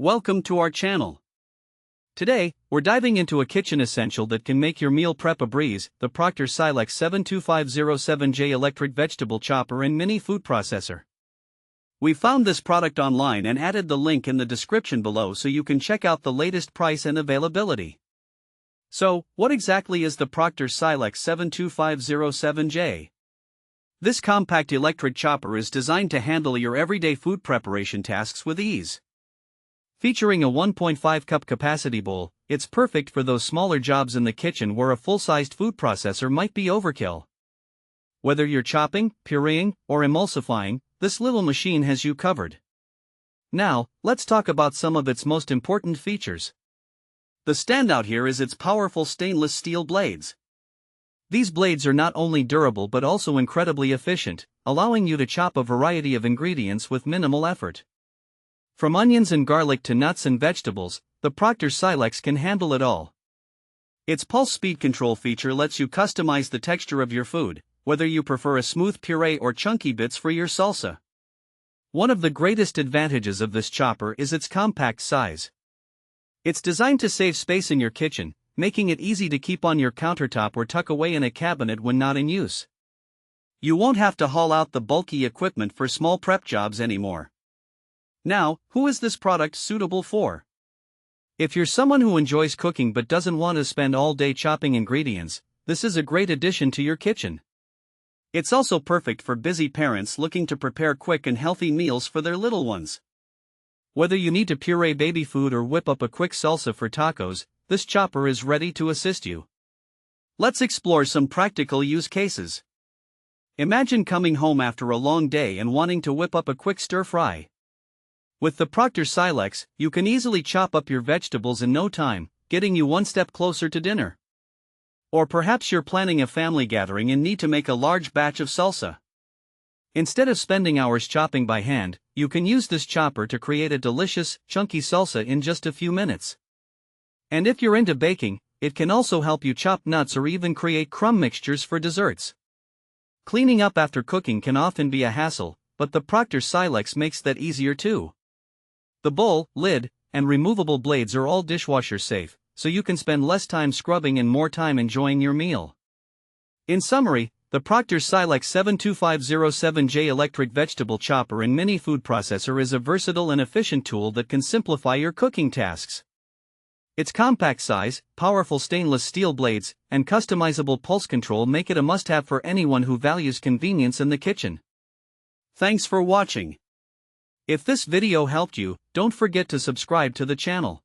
Welcome to our channel. Today, we're diving into a kitchen essential that can make your meal prep a breeze, the Proctor Silex 72507J electric vegetable chopper and mini food processor. We found this product online and added the link in the description below so you can check out the latest price and availability. So, what exactly is the Proctor Silex 72507J? This compact electric chopper is designed to handle your everyday food preparation tasks with ease. Featuring a 1.5 cup capacity bowl, it's perfect for those smaller jobs in the kitchen where a full-sized food processor might be overkill. Whether you're chopping, pureeing, or emulsifying, this little machine has you covered. Now, let's talk about some of its most important features. The standout here is its powerful stainless steel blades. These blades are not only durable but also incredibly efficient, allowing you to chop a variety of ingredients with minimal effort. From onions and garlic to nuts and vegetables, the Proctor Silex can handle it all. Its pulse speed control feature lets you customize the texture of your food, whether you prefer a smooth puree or chunky bits for your salsa. One of the greatest advantages of this chopper is its compact size. It's designed to save space in your kitchen, making it easy to keep on your countertop or tuck away in a cabinet when not in use. You won't have to haul out the bulky equipment for small prep jobs anymore. Now, who is this product suitable for? If you're someone who enjoys cooking but doesn't want to spend all day chopping ingredients, this is a great addition to your kitchen. It's also perfect for busy parents looking to prepare quick and healthy meals for their little ones. Whether you need to puree baby food or whip up a quick salsa for tacos, this chopper is ready to assist you. Let's explore some practical use cases. Imagine coming home after a long day and wanting to whip up a quick stir-fry. With the Proctor Silex, you can easily chop up your vegetables in no time, getting you one step closer to dinner. Or perhaps you're planning a family gathering and need to make a large batch of salsa. Instead of spending hours chopping by hand, you can use this chopper to create a delicious, chunky salsa in just a few minutes. And if you're into baking, it can also help you chop nuts or even create crumb mixtures for desserts. Cleaning up after cooking can often be a hassle, but the Proctor Silex makes that easier too. The bowl, lid, and removable blades are all dishwasher safe, so you can spend less time scrubbing and more time enjoying your meal. In summary, the Proctor Silex 72507J electric vegetable chopper and mini food processor is a versatile and efficient tool that can simplify your cooking tasks. Its compact size, powerful stainless steel blades, and customizable pulse control make it a must-have for anyone who values convenience in the kitchen. Thanks for watching. If this video helped you, don't forget to subscribe to the channel.